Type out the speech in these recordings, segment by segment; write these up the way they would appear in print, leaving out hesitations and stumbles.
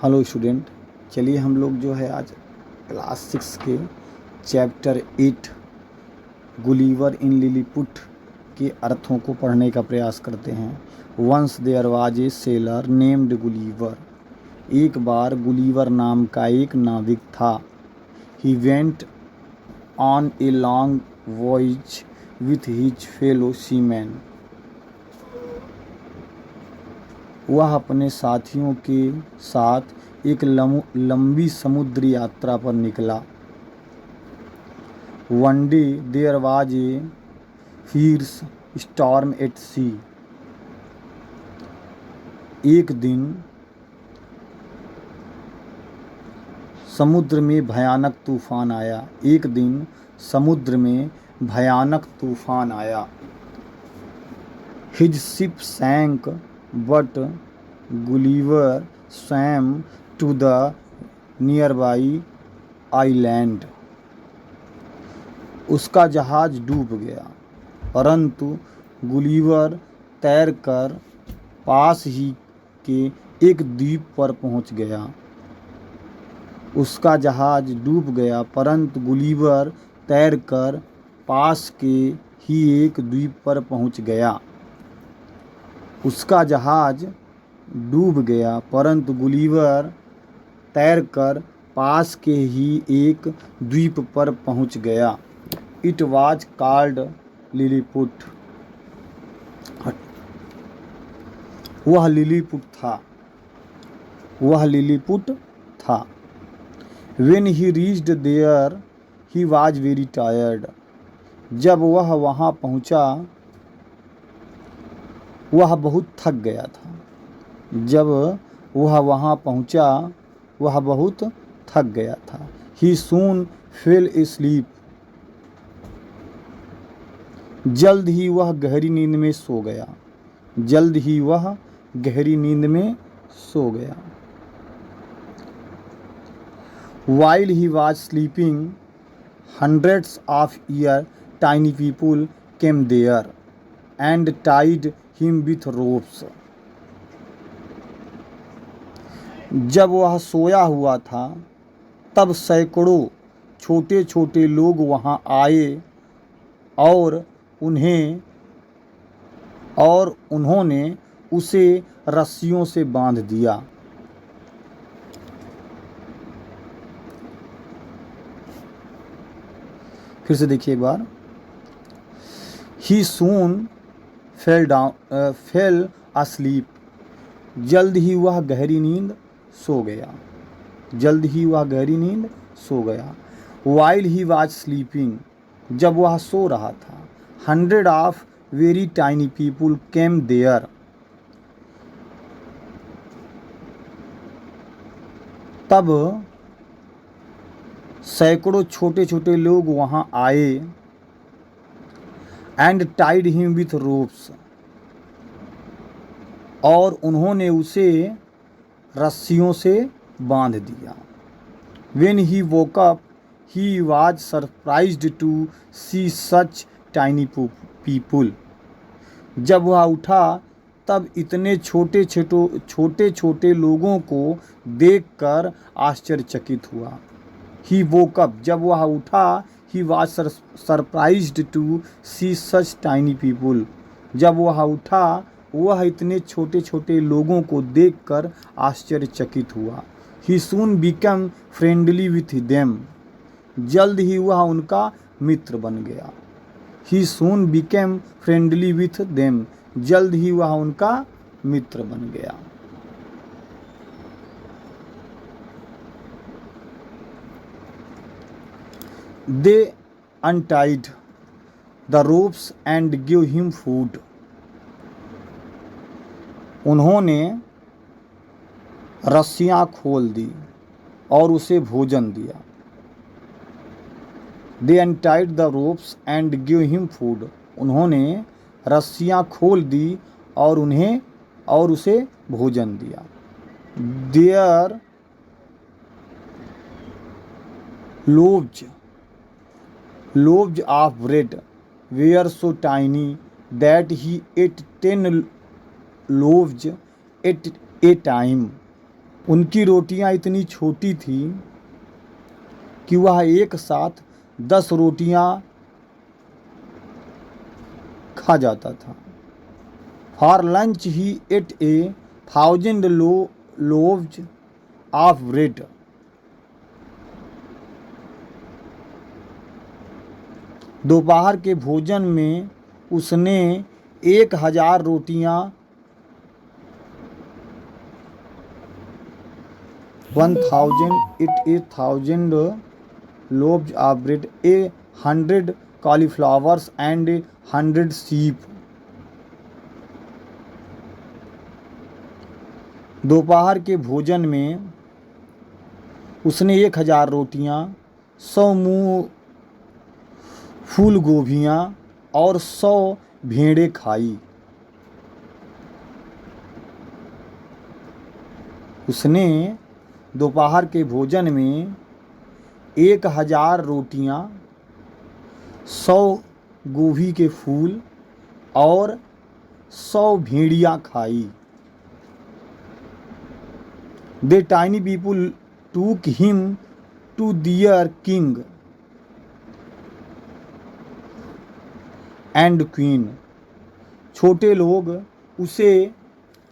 Hello student, चलिए हम लोग जो है आज क्लास 6 के चैप्टर 8 गुलिवर इन लिलीपुट के अर्थों को पढ़ने का प्रयास करते हैं। Once there was a sailor named Gulliver. एक बार गुलिवर नाम का एक नाविक था। He went on a long voyage with his fellow seaman. वह अपने साथियों के साथ एक लंबी समुद्री यात्रा पर निकला। One day there was a fierce storm at sea. एक दिन समुद्र में भयानक तूफान आया। एक दिन समुद्र में भयानक तूफान आया। His ship sank but Gulliver swam to the nearby island. उसका जहाज डूब गया, परंतु गुलिवर तैरकर पास ही के एक द्वीप पर पहुंच गया। उसका जहाज डूब गया, परंतु गुलिवर तैरकर पास के ही एक द्वीप पर पहुंच गया। उसका जहाज डूब गया, परंतु गुलिवर तैरकर पास के ही एक द्वीप पर पहुंच गया। It was called Lilliput. वह लिलीपुट था। वह लिलीपुट था। When he reached there, he was very tired. जब वह वहाँ पहुँचा, वह बहुत थक गया था। जब वह वहाँ पहुँचा, वह बहुत थक गया था। He soon fell asleep. जल्द ही वह गहरी नींद में सो गया। जल्द ही वह गहरी नींद में सो गया। While he was sleeping, hundreds of tiny people came there and tied him with ropes. जब वह सोया हुआ था, तब सैकड़ों छोटे छोटे लोग वहाँ आए और उन्होंने उसे रस्सियों से बांध दिया। फिर से देखिए एक बार। He soon fell asleep. जल्द ही वह गहरी नींद सो गया। जल्द ही वह गहरी नींद सो गया। While he was sleeping, जब वह सो रहा था, hundred of very tiny people came there. तब सैकड़ों छोटे छोटे लोग वहाँ आए and tied him with ropes. और उन्होंने उसे रस्सियों से बांध दिया। When he woke up, he was surprised to see such tiny people. जब वह उठा, तब इतने छोटे छोटे लोगों को देखकर आश्चर्यचकित हुआ। He woke up, जब वह उठा, he was surprised to see such tiny people. जब वह उठा, वह इतने छोटे छोटे लोगों को देखकर आश्चर्यचकित हुआ। He soon became friendly with them. जल्द ही वह उनका मित्र बन गया। He soon became friendly with them. जल्द ही वह उनका मित्र बन गया। They untied the ropes and gave him food. उन्होंने रस्सियां खोल दी और उसे भोजन दिया। They untied the ropes and gave him food. उन्होंने रस्सियां खोल दी और उसे भोजन दिया। Their loaves of bread were so tiny that he ate 10 loaves at a time. उनकी रोटियां इतनी छोटी थी कि वह एक साथ 10 रोटियां खा जाता था। For lunch he ate 1,000 loaves of bread. दोपहर के भोजन में उसने 1,000 रोटियां 1,000 loaves of bread, 100 cauliflowers and 100 sheep। दोपहर के भोजन में उसने 1,000 रोटियां, 100 फूल गोभियाँ और 100 भेड़ें खाई। उसने दोपहर के भोजन में 1,000 रोटियां, 100 गोभी के फूल और 100 भेड़ियाँ खाई। The tiny people took him to their king and queen। छोटे लोग उसे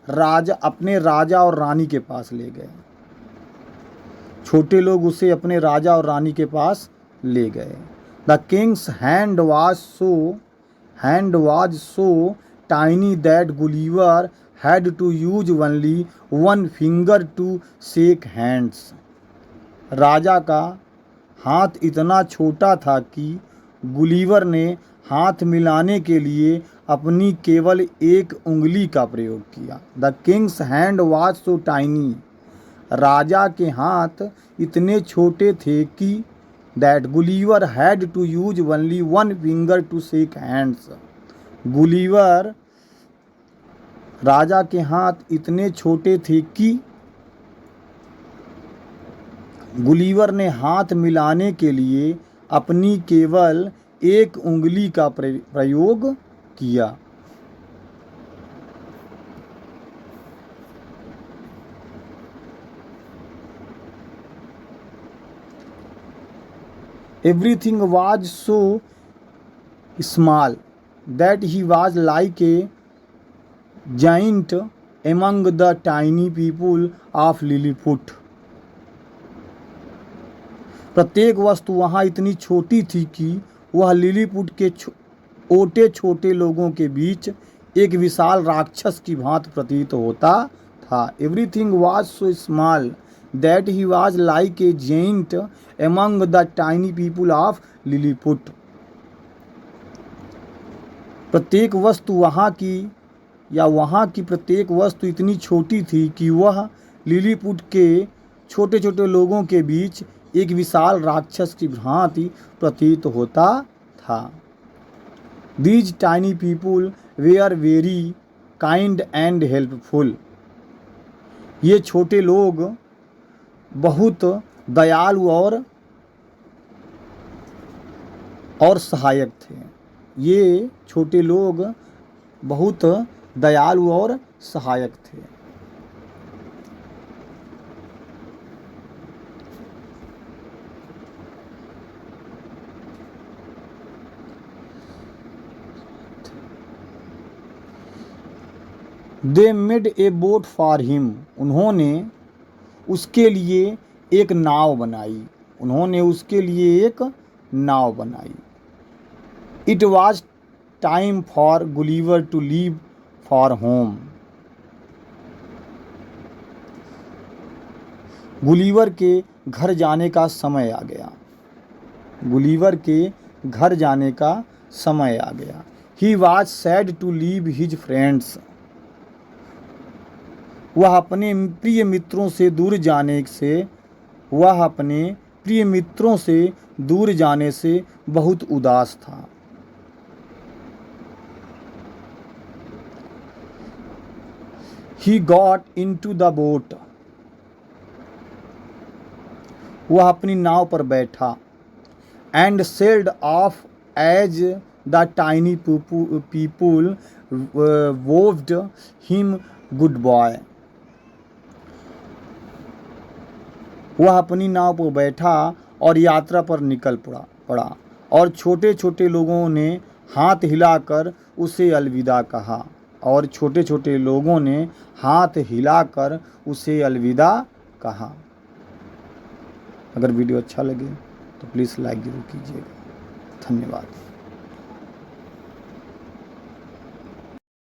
अपने राजा और रानी के पास ले गए। छोटे लोग उसे अपने राजा और रानी के पास ले गए। The king's hand was so tiny that Gulliver had to use only one finger to shake hands। राजा का हाथ इतना छोटा था कि गुलीवर ने हाथ मिलाने के लिए अपनी केवल एक उंगली का प्रयोग किया। The king's hand was so tiny. राजा के हाथ इतने छोटे थे कि that Gulliver had to use only one finger to shake hands. राजा के हाथ इतने छोटे थे कि गुलीवर ने हाथ मिलाने के लिए अपनी केवल एक उंगली का प्रयोग किया। Everything was so small that he was like a giant among the tiny people of Lilliput। प्रत्येक वस्तु वहाँ इतनी छोटी थी कि वह लिलीपुट के छोटे लोगों के बीच एक विशाल राक्षस की भांति प्रतीत होता था। Everything was so small that he was like a giant among the tiny people of Lilliput. प्रत्येक वस्तु वहाँ की प्रत्येक वस्तु इतनी छोटी थी कि वह लिलीपुट के छोटे छोटे लोगों के बीच एक विशाल राक्षस की भांति प्रतीत होता था। These tiny people were very kind and helpful। ये छोटे लोग बहुत दयालु और सहायक थे। ये छोटे लोग बहुत दयालु और सहायक थे। They made a boat for him। उन्होंने उसके लिए एक नाव बनाई। It was time for Gulliver to leave for home। Gulliver के घर जाने का समय आ गया। He was sad to leave his friends। वह अपने प्रिय मित्रों से दूर जाने से बहुत उदास था। He got into the boat। वह अपनी नाव पर बैठा। And sailed off as the tiny people waved him goodbye। वह अपनी नाव पर बैठा और यात्रा पर निकल पड़ा और छोटे छोटे लोगों ने हाथ हिलाकर उसे अलविदा कहा और छोटे छोटे लोगों ने हाथ हिलाकर उसे अलविदा कहा। अगर वीडियो अच्छा लगे तो प्लीज़ लाइक ज़रूर कीजिएगा। धन्यवाद।